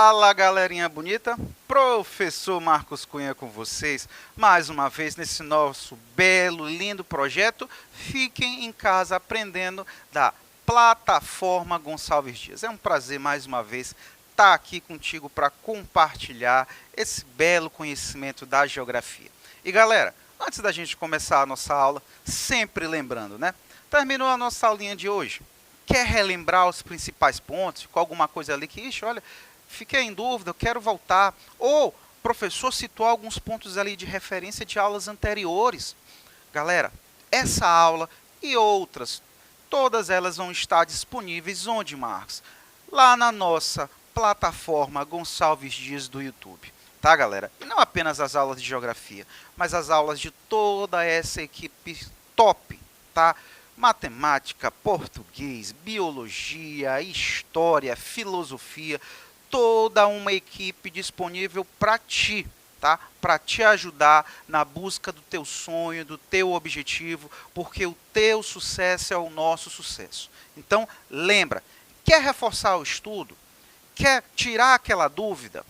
Fala, galerinha bonita, professor Marcos Cunha com vocês, mais uma vez nesse nosso belo, lindo projeto, Fiquem em Casa Aprendendo, da plataforma Gonçalves Dias. É um prazer mais uma vez estar aqui contigo para compartilhar esse belo conhecimento da geografia. E galera, antes da gente começar a nossa aula, sempre lembrando, né? Terminou a nossa aulinha de hoje. Quer relembrar os principais pontos? Ficou alguma coisa ali que, olha, fiquei em dúvida, eu quero voltar. Ou o professor citou alguns pontos ali de referência de aulas anteriores. Galera, essa aula e outras, todas elas vão estar disponíveis onde, Marcos? Lá na nossa plataforma Gonçalves Dias do YouTube. Tá, galera? E não apenas as aulas de geografia, mas as aulas de toda essa equipe top, tá? Matemática, português, biologia, história, filosofia, toda uma equipe disponível para ti, tá? Para te ajudar na busca do teu sonho, do teu objetivo, porque o teu sucesso é o nosso sucesso. Então, lembra, quer reforçar o estudo? Quer tirar aquela dúvida?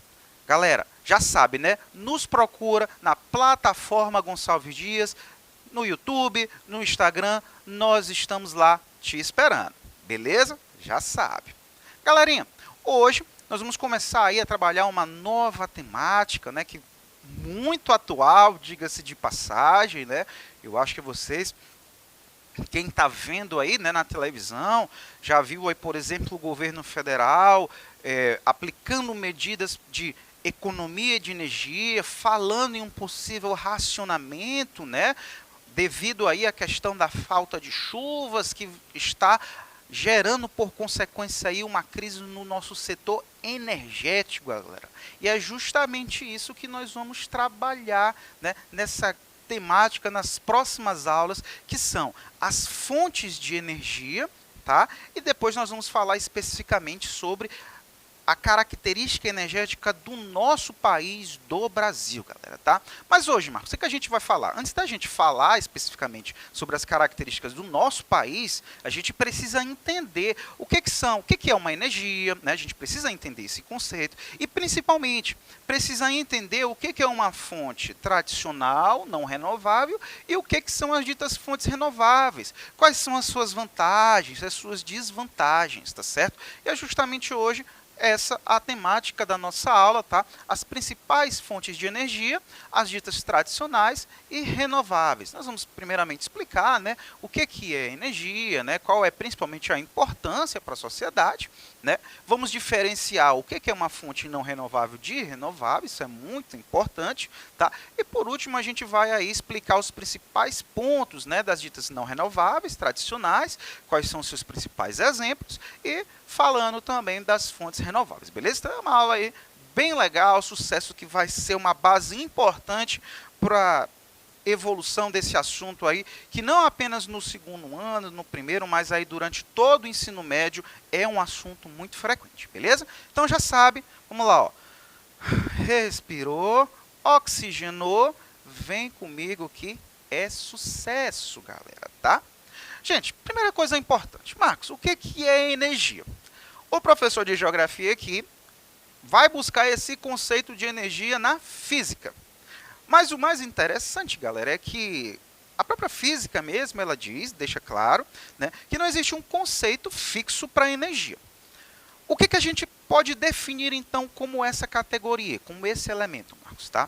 Galera, já sabe, né? Nos procura na plataforma Gonçalves Dias, no YouTube, no Instagram, nós estamos lá te esperando, beleza? Já sabe. Galerinha, hoje nós vamos começar aí a trabalhar uma nova temática, né, que muito atual, diga-se de passagem, né? Eu acho que vocês, quem está vendo aí, né, na televisão, já viu aí, por exemplo, o governo federal aplicando medidas de economia de energia, falando em um possível racionamento, né? Devido aí à questão da falta de chuvas, que está gerando por consequência aí uma crise no nosso setor energético, galera. E é justamente isso que nós vamos trabalhar, né, nessa temática nas próximas aulas, que são as fontes de energia, tá? E depois nós vamos falar especificamente sobre a característica energética do nosso país, do Brasil, galera, tá? Mas hoje, Marcos, o que a gente vai falar? Antes da gente falar especificamente sobre as características do nosso país, a gente precisa entender o que são, o que é uma energia, né? A gente precisa entender esse conceito e, principalmente, precisa entender o que é uma fonte tradicional, não renovável, e o que são as ditas fontes renováveis. Quais são as suas vantagens, as suas desvantagens, tá certo? E é justamente hoje essa a temática da nossa aula, tá? As principais fontes de energia, as ditas tradicionais e renováveis. Nós vamos primeiramente explicar, né, o que é energia, né, qual é principalmente a importância para a sociedade, né? Vamos diferenciar o que é uma fonte não renovável de renovável, isso é muito importante, tá? E por último a gente vai aí explicar os principais pontos, né, das ditas não renováveis, tradicionais, quais são os seus principais exemplos e falando também das fontes renováveis, beleza? Então é uma aula aí bem legal, sucesso, que vai ser uma base importante para evolução desse assunto aí, que não apenas no segundo ano, no primeiro, mas aí durante todo o ensino médio é um assunto muito frequente, beleza? Então já sabe, vamos lá, ó. Respirou, oxigenou, vem comigo que é sucesso, galera, tá? Gente, primeira coisa importante, Marcos, o que é energia? O professor de geografia aqui vai buscar esse conceito de energia na física. Mas o mais interessante, galera, é que a própria física mesmo, ela diz, deixa claro, né, que não existe um conceito fixo para energia. O que a gente pode definir, então, como essa categoria, como esse elemento, Marcos, tá?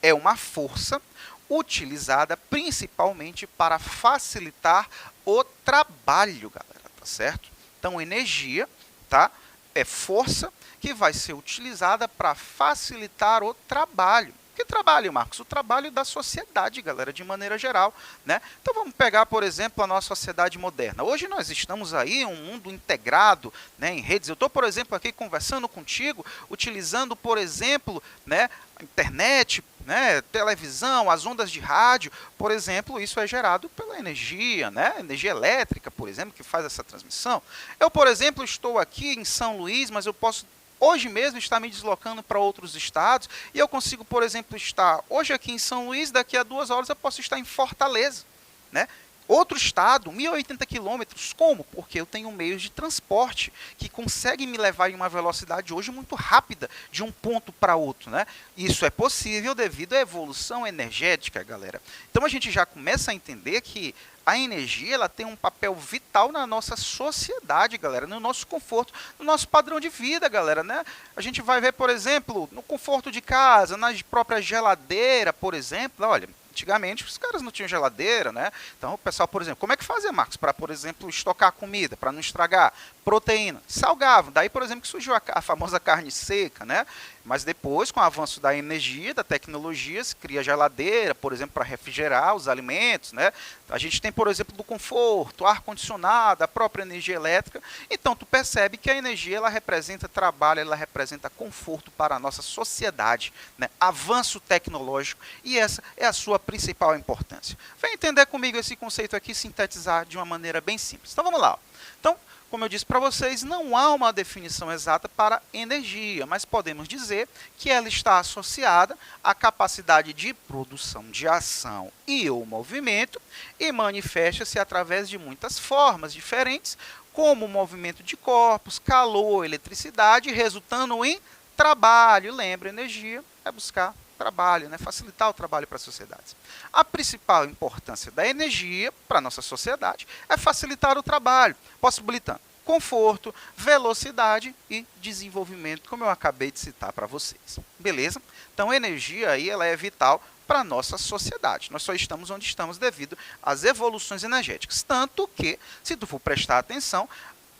É uma força utilizada principalmente para facilitar o trabalho, galera, tá certo? Então, energia, tá, é força que vai ser utilizada para facilitar o trabalho. Que trabalho, Marcos? O trabalho da sociedade, galera, de maneira geral, né? Então vamos pegar, por exemplo, a nossa sociedade moderna. Hoje nós estamos aí em um mundo integrado, né, em redes. Eu estou, por exemplo, aqui conversando contigo, utilizando, por exemplo, né, a internet, né, televisão, as ondas de rádio, por exemplo, isso é gerado pela energia, né, energia elétrica, por exemplo, que faz essa transmissão. Eu, por exemplo, estou aqui em São Luís, mas eu posso hoje mesmo está me deslocando para outros estados e eu consigo, por exemplo, estar hoje aqui em São Luís, daqui a 2 horas eu posso estar em Fortaleza, né? Outro estado, 1.080 quilômetros. Como? Porque eu tenho meios de transporte que conseguem me levar em uma velocidade hoje muito rápida de um ponto para outro, né? Isso é possível devido à evolução energética, galera. Então a gente já começa a entender que a energia ela tem um papel vital na nossa sociedade, galera, no nosso conforto, no nosso padrão de vida, galera, né? A gente vai ver, por exemplo, no conforto de casa, na própria geladeira, por exemplo, olha, antigamente os caras não tinham geladeira, né? Então o pessoal, por exemplo, como é que fazia, Marcos, para, por exemplo, estocar comida, para não estragar? Proteína, salgavam. Daí, por exemplo, que surgiu a famosa carne seca, né? Mas depois, com o avanço da energia, da tecnologia, se cria geladeira, por exemplo, para refrigerar os alimentos, né? A gente tem, por exemplo, do conforto, ar-condicionado, a própria energia elétrica. Então, tu percebe que a energia, ela representa trabalho, ela representa conforto para a nossa sociedade, né? Avanço tecnológico, e essa é a sua principal importância. Vem entender comigo esse conceito aqui, sintetizar de uma maneira bem simples. Então, vamos lá. Então, como eu disse para vocês, não há uma definição exata para energia, mas podemos dizer que ela está associada à capacidade de produção de ação e ou movimento e manifesta-se através de muitas formas diferentes, como o movimento de corpos, calor, eletricidade, resultando em trabalho. Lembra, energia é buscar trabalho, né? Facilitar o trabalho para as sociedades. A principal importância da energia para a nossa sociedade é facilitar o trabalho, possibilitando conforto, velocidade e desenvolvimento, como eu acabei de citar para vocês. Beleza? Então, a energia aí, ela é vital para a nossa sociedade. Nós só estamos onde estamos devido às evoluções energéticas. Tanto que, se tu for prestar atenção,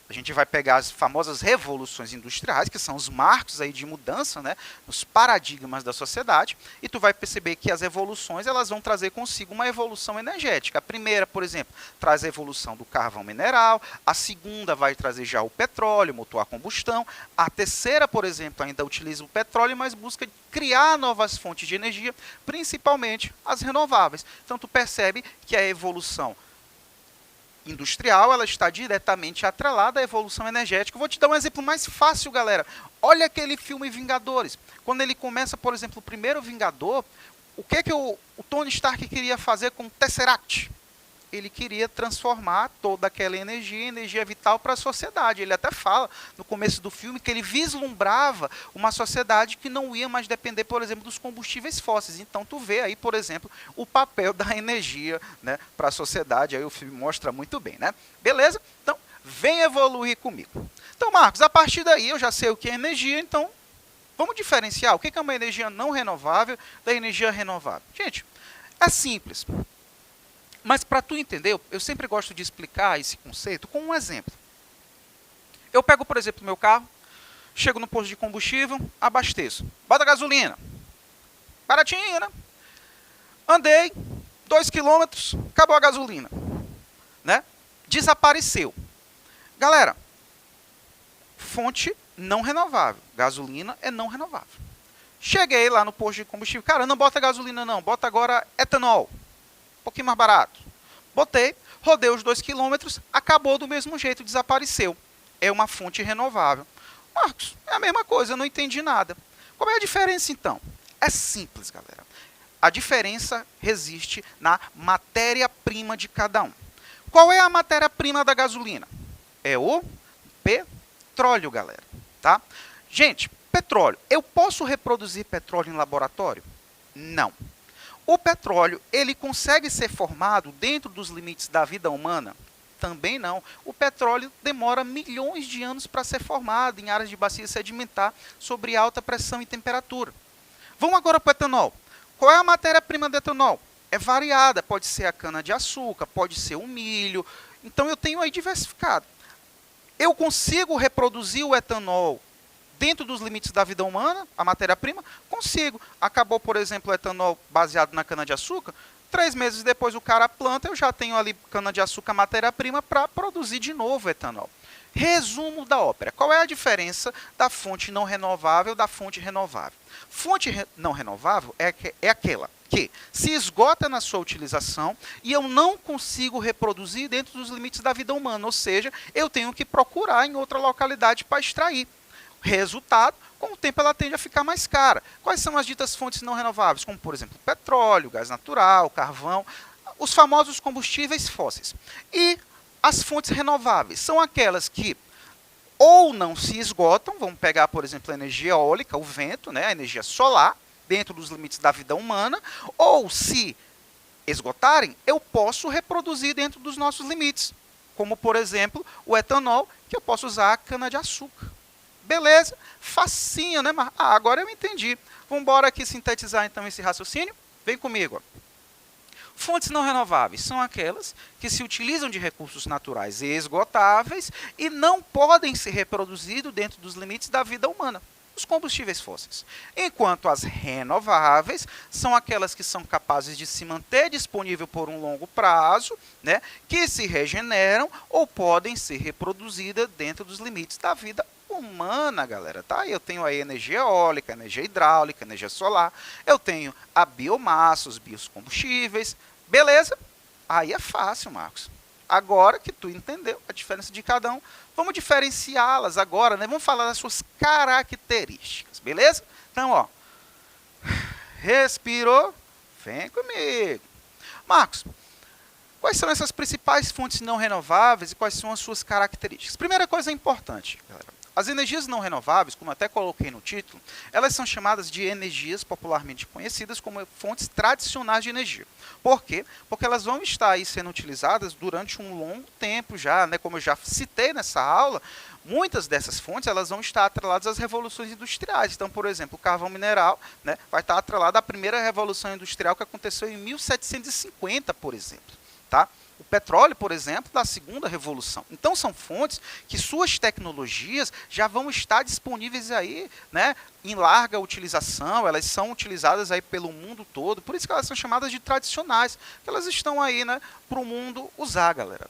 a gente vai pegar as famosas revoluções industriais, que são os marcos aí de mudança, né, nos paradigmas da sociedade, e tu vai perceber que as evoluções elas vão trazer consigo uma evolução energética. A primeira, por exemplo, traz a evolução do carvão mineral, a segunda vai trazer já o petróleo, motor a combustão, a terceira, por exemplo, ainda utiliza o petróleo, mas busca criar novas fontes de energia, principalmente as renováveis. Então, tu percebe que a evolução industrial, ela está diretamente atrelada à evolução energética. Vou te dar um exemplo mais fácil, galera. Olha aquele filme Vingadores. Quando ele começa, por exemplo, o primeiro Vingador, o que o Tony Stark queria fazer com o Tesseract? Ele queria transformar toda aquela energia em energia vital para a sociedade. Ele até fala, no começo do filme, que ele vislumbrava uma sociedade que não ia mais depender, por exemplo, dos combustíveis fósseis. Então, tu vê aí, por exemplo, o papel da energia, né, para a sociedade. Aí o filme mostra muito bem, né? Beleza? Então, vem evoluir comigo. Então, Marcos, a partir daí eu já sei o que é energia, então vamos diferenciar o que é uma energia não renovável da energia renovável. Gente, é simples. Mas para tu entender, eu sempre gosto de explicar esse conceito com um exemplo. Eu pego, por exemplo, meu carro, chego no posto de combustível, abasteço. Bota gasolina. Baratinho, né? Andei 2 quilômetros, acabou a gasolina. Né? Desapareceu. Galera, fonte não renovável. Gasolina é não renovável. Cheguei lá no posto de combustível. Cara, não bota gasolina não, bota agora etanol. Um pouquinho mais barato. Botei, rodei os 2 quilômetros, acabou do mesmo jeito, desapareceu. É uma fonte renovável. Marcos, é a mesma coisa, eu não entendi nada. Qual é a diferença então? É simples, galera. A diferença resiste na matéria-prima de cada um. Qual é a matéria-prima da gasolina? É o petróleo, galera. Tá? Gente, petróleo. Eu posso reproduzir petróleo em laboratório? Não. O petróleo, ele consegue ser formado dentro dos limites da vida humana? Também não. O petróleo demora milhões de anos para ser formado em áreas de bacia sedimentar sobre alta pressão e temperatura. Vamos agora para o etanol. Qual é a matéria-prima do etanol? É variada, pode ser a cana-de-açúcar, pode ser o milho. Então eu tenho aí diversificado. Eu consigo reproduzir o etanol dentro dos limites da vida humana, a matéria-prima? Consigo. Acabou, por exemplo, o etanol baseado na cana-de-açúcar. 3 meses depois o cara planta, eu já tenho ali cana-de-açúcar, matéria-prima, para produzir de novo etanol. Resumo da ópera. Qual é a diferença da fonte não renovável da fonte renovável? Fonte não renovável é aquela que se esgota na sua utilização e eu não consigo reproduzir dentro dos limites da vida humana. Ou seja, eu tenho que procurar em outra localidade para extrair. Resultado, com o tempo ela tende a ficar mais cara. Quais são as ditas fontes não renováveis? Como, por exemplo, petróleo, gás natural, carvão. os famosos combustíveis fósseis. E as fontes renováveis são aquelas que ou não se esgotam, vamos pegar, por exemplo, a energia eólica, o vento, né, a energia solar, dentro dos limites da vida humana, ou se esgotarem, eu posso reproduzir dentro dos nossos limites, como, por exemplo, o etanol, que eu posso usar a cana-de-açúcar. Beleza? Facinho, né? Agora eu entendi. Vamos embora aqui sintetizar, então, esse raciocínio? Vem comigo. Ó. Fontes não renováveis são aquelas que se utilizam de recursos naturais esgotáveis e não podem ser reproduzidos dentro dos limites da vida humana, os combustíveis fósseis. Enquanto as renováveis são aquelas que são capazes de se manter disponível por um longo prazo, né, que se regeneram ou podem ser reproduzidas dentro dos limites da vida humana, galera, tá? Eu tenho aí energia eólica, energia hidráulica, energia solar, eu tenho a biomassa, os biocombustíveis, beleza? Aí é fácil, Marcos. Agora que tu entendeu a diferença de cada um, vamos diferenciá-las agora, né? Vamos falar das suas características, beleza? Então, ó, respirou, vem comigo. Marcos, quais são essas principais fontes não renováveis e quais são as suas características? Primeira coisa importante, galera. As energias não renováveis, como eu até coloquei no título, elas são chamadas de energias popularmente conhecidas como fontes tradicionais de energia. Por quê? Porque elas vão estar aí sendo utilizadas durante um longo tempo já, né? Como eu já citei nessa aula, muitas dessas fontes elas vão estar atreladas às revoluções industriais. Então, por exemplo, o carvão mineral, né, vai estar atrelado à primeira revolução industrial que aconteceu em 1750, por exemplo. Tá? O petróleo, por exemplo, da segunda revolução. Então, são fontes que suas tecnologias já vão estar disponíveis aí, né, em larga utilização, elas são utilizadas aí pelo mundo todo, por isso que elas são chamadas de tradicionais, que elas estão aí, né, para o mundo usar, galera.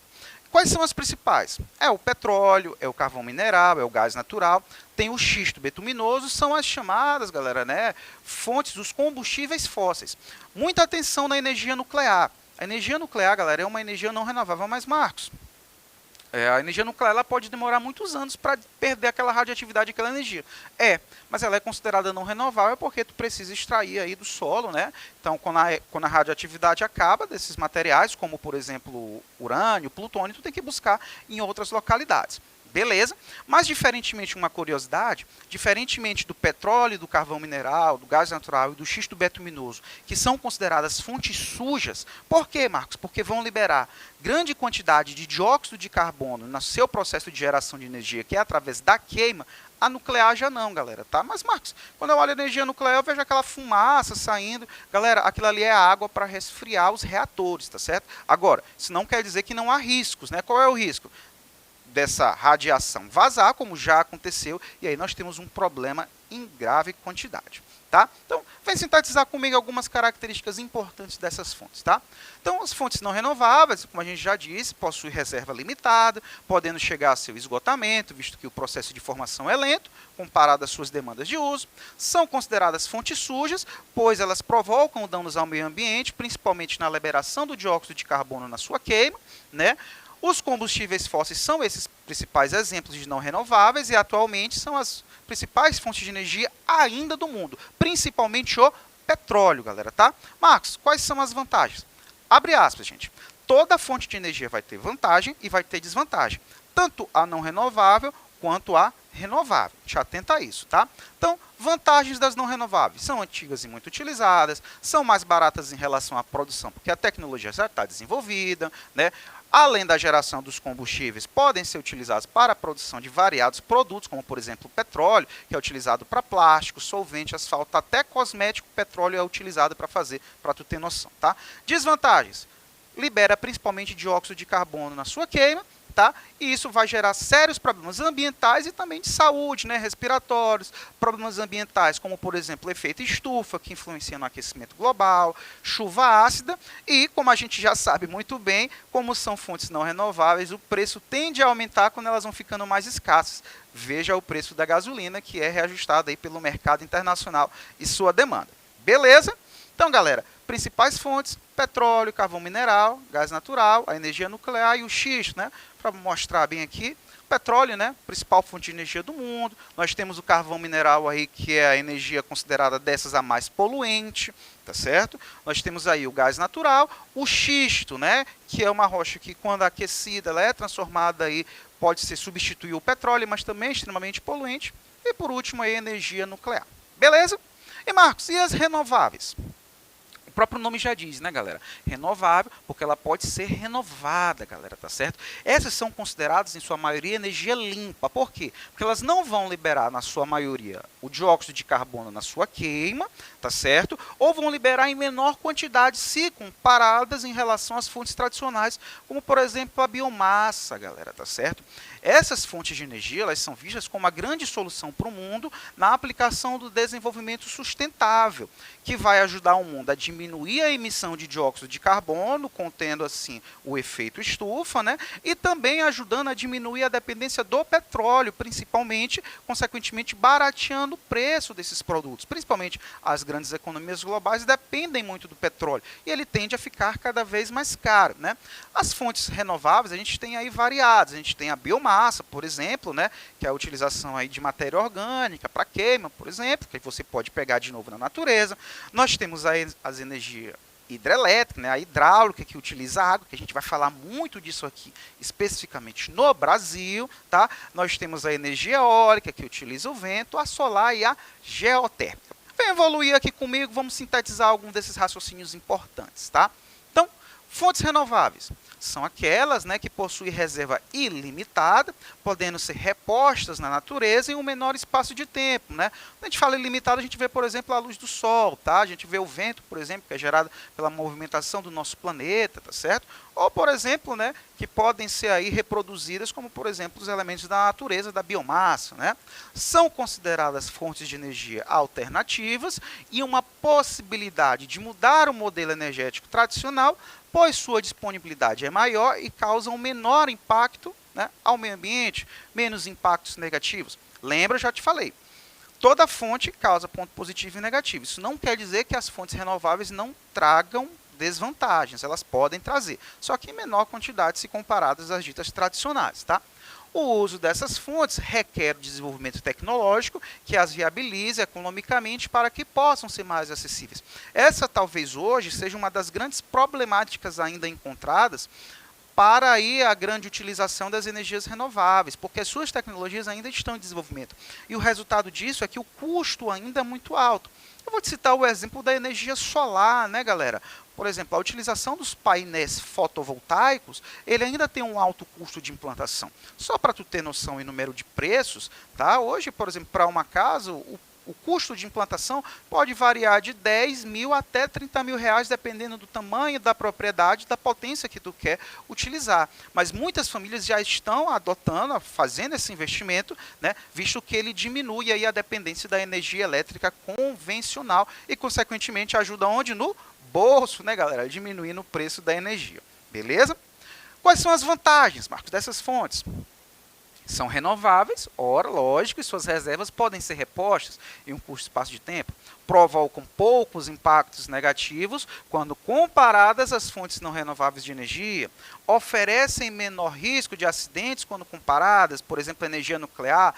Quais são as principais? É o petróleo, é o carvão mineral, é o gás natural, tem o xisto betuminoso, são as chamadas, galera, né, fontes dos combustíveis fósseis. Muita atenção na energia nuclear. A energia nuclear, galera, é uma energia não renovável, mas, Marcos, a energia nuclear ela pode demorar muitos anos para perder aquela radioatividade daquela energia. Mas ela é considerada não renovável porque tu precisa extrair aí do solo, né? Então, quando a radioatividade acaba desses materiais, como, por exemplo, urânio, plutônio, tu tem que buscar em outras localidades. Beleza? Mas, diferentemente, uma curiosidade, diferentemente do petróleo, do carvão mineral, do gás natural e do xisto betuminoso, que são consideradas fontes sujas, por quê, Marcos? Porque vão liberar grande quantidade de dióxido de carbono no seu processo de geração de energia, que é através da queima. A nuclear já não, galera, tá? Mas, Marcos, quando eu olho a energia nuclear, eu vejo aquela fumaça saindo. Galera, aquilo ali é água para resfriar os reatores, tá certo? Agora, isso não quer dizer que não há riscos, né? Qual é o risco? Dessa radiação vazar, como já aconteceu, e aí nós temos um problema em grave quantidade. Tá? Então, vem sintetizar comigo algumas características importantes dessas fontes. Tá? Então, as fontes não renováveis, como a gente já disse, possuem reserva limitada, podendo chegar a seu esgotamento, visto que o processo de formação é lento, comparado às suas demandas de uso. São consideradas fontes sujas, pois elas provocam danos ao meio ambiente, principalmente na liberação do dióxido de carbono na sua queima, né? Os combustíveis fósseis são esses principais exemplos de não renováveis e atualmente são as principais fontes de energia ainda do mundo, principalmente o petróleo, galera, tá? Marcos, quais são as vantagens? Abre aspas, gente. Toda fonte de energia vai ter vantagem e vai ter desvantagem, tanto a não renovável quanto a renovável. Te atenta a isso, tá? Então, vantagens das não renováveis. São antigas e muito utilizadas, são mais baratas em relação à produção, porque a tecnologia já está desenvolvida, né? Além da geração dos combustíveis, podem ser utilizados para a produção de variados produtos, como, por exemplo, o petróleo, que é utilizado para plástico, solvente, asfalto, até cosmético, petróleo é utilizado para fazer, para tu ter noção, tá? Desvantagens. Libera principalmente dióxido de carbono na sua queima, tá? E isso vai gerar sérios problemas ambientais e também de saúde, né? Respiratórios, problemas ambientais, como, por exemplo, o efeito estufa, que influencia no aquecimento global, chuva ácida e, como a gente já sabe muito bem, como são fontes não renováveis, o preço tende a aumentar quando elas vão ficando mais escassas. Veja o preço da gasolina, que é reajustado aí pelo mercado internacional e sua demanda. Beleza? Então, galera, principais fontes, petróleo, carvão mineral, gás natural, a energia nuclear e o xisto, né? Para mostrar bem aqui, petróleo, né, principal fonte de energia do mundo. Nós temos o carvão mineral aí, que é a energia considerada dessas a mais poluente, tá certo? Nós temos aí o gás natural, o xisto, né, que é uma rocha que quando aquecida, ela é transformada aí, pode ser substituir o petróleo, mas também é extremamente poluente. E por último aí a energia nuclear. Beleza? E Marcos, e as renováveis? O próprio nome já diz, né, galera? Renovável, porque ela pode ser renovada, galera, tá certo? Essas são consideradas, em sua maioria, energia limpa. Por quê? Porque elas não vão liberar, na sua maioria, o dióxido de carbono na sua queima, tá certo? Ou vão liberar em menor quantidade, se comparadas em relação às fontes tradicionais, como, por exemplo, a biomassa, galera, tá certo? Essas fontes de energia, elas são vistas como uma grande solução para o mundo na aplicação do desenvolvimento sustentável, que vai ajudar o mundo a diminuir a emissão de dióxido de carbono, contendo assim o efeito estufa, né? E também ajudando a diminuir a dependência do petróleo, principalmente, consequentemente barateando o preço desses produtos. Principalmente as grandes economias globais dependem muito do petróleo e ele tende a ficar cada vez mais caro, né? As fontes renováveis a gente tem aí variadas, a gente tem a biomassa, por exemplo, né? Que é a utilização aí de matéria orgânica para queima, por exemplo, que você pode pegar de novo na natureza. Nós temos as energias hidrelétricas, né, a hidráulica, que utiliza água, que a gente vai falar muito disso aqui, especificamente no Brasil. Tá? Nós temos a energia eólica, que utiliza o vento, a solar e a geotérmica. Vem evoluir aqui comigo, vamos sintetizar algum desses raciocínios importantes. Tá? Então, fontes renováveis são aquelas, né, que possuem reserva ilimitada, podendo ser repostas na natureza em um menor espaço de tempo. Né? Quando a gente fala ilimitado, a gente vê, por exemplo, a luz do sol, tá? A gente vê o vento, por exemplo, que é gerado pela movimentação do nosso planeta, tá certo? Ou, por exemplo, né, que podem ser aí reproduzidas, como, por exemplo, os elementos da natureza, da biomassa. Né? São consideradas fontes de energia alternativas e uma possibilidade de mudar o modelo energético tradicional, pois sua disponibilidade é maior e causa um menor impacto, né, ao meio ambiente, menos impactos negativos. Lembra, já te falei, toda fonte causa ponto positivo e negativo. Isso não quer dizer que as fontes renováveis não tragam desvantagens, elas podem trazer, só que em menor quantidade se comparadas às ditas tradicionais. Tá? O uso dessas fontes requer o desenvolvimento tecnológico que as viabilize economicamente para que possam ser mais acessíveis. Essa talvez hoje seja uma das grandes problemáticas ainda encontradas para aí a grande utilização das energias renováveis, porque as suas tecnologias ainda estão em desenvolvimento. E o resultado disso é que o custo ainda é muito alto. Eu vou te citar o exemplo da energia solar, né, galera? Por exemplo, a utilização dos painéis fotovoltaicos, ele ainda tem um alto custo de implantação. Só para tu ter noção em número de preços, tá? Hoje, por exemplo, para uma casa, o custo de implantação pode variar de 10 mil até 30 mil reais, dependendo do tamanho da propriedade, da potência que tu quer utilizar. Mas muitas famílias já estão adotando, fazendo esse investimento, né, visto que ele diminui aí a dependência da energia elétrica convencional e, consequentemente, ajuda onde? No bolso, né, galera? Diminuindo o preço da energia. Beleza? Quais são as vantagens, Marcos, dessas fontes? São renováveis, ora, lógico, e suas reservas podem ser repostas em um curto espaço de tempo. Provocam poucos impactos negativos quando comparadas às fontes não renováveis de energia. Oferecem menor risco de acidentes quando comparadas, por exemplo, a energia nuclear.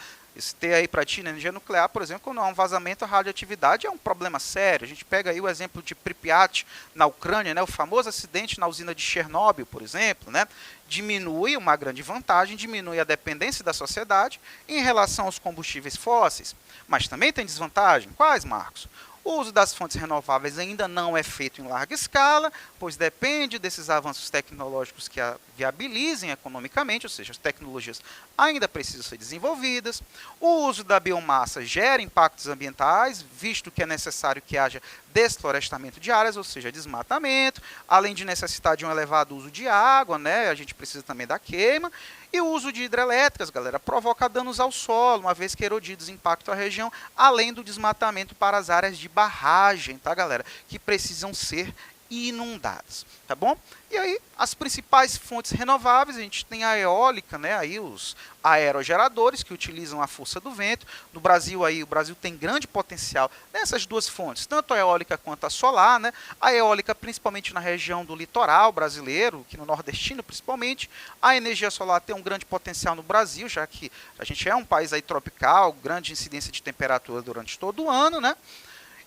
Ter aí para ti, na energia nuclear, por exemplo, quando há um vazamento, a radioatividade é um problema sério. A gente pega aí o exemplo de Pripyat, na Ucrânia, né, o famoso acidente na usina de Chernobyl, por exemplo, né, diminui uma grande vantagem, diminui a dependência da sociedade em relação aos combustíveis fósseis. Mas também tem desvantagem. Quais, Marcos? O uso das fontes renováveis ainda não é feito em larga escala, pois depende desses avanços tecnológicos que a viabilizem economicamente, ou seja, as tecnologias ainda precisam ser desenvolvidas. O uso da biomassa gera impactos ambientais, visto que é necessário que haja desflorestamento de áreas, ou seja, desmatamento, além de necessitar de um elevado uso de água, né, a gente precisa também da queima. E o uso de hidrelétricas, galera, provoca danos ao solo, uma vez que erodidos impactam a região, além do desmatamento para as áreas de barragem, tá, galera, que precisam ser inundadas, tá bom? E aí, as principais fontes renováveis, a gente tem a eólica, né, aí os aerogeradores que utilizam a força do vento. No Brasil, aí, o Brasil tem grande potencial nessas duas fontes, tanto a eólica quanto a solar, né? A eólica principalmente na região do litoral brasileiro, que no nordestino principalmente. A energia solar tem um grande potencial no Brasil, já que a gente é um país aí tropical, grande incidência de temperatura durante todo o ano, né?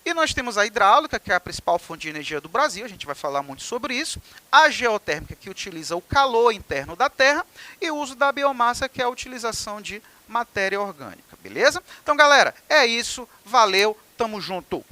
E nós temos a hidráulica, que é a principal fonte de energia do Brasil, a gente vai falar muito sobre isso. A geotérmica, que utiliza o calor interno da Terra. E o uso da biomassa, que é a utilização de matéria orgânica, beleza? Então, galera, é isso. Valeu, tamo junto!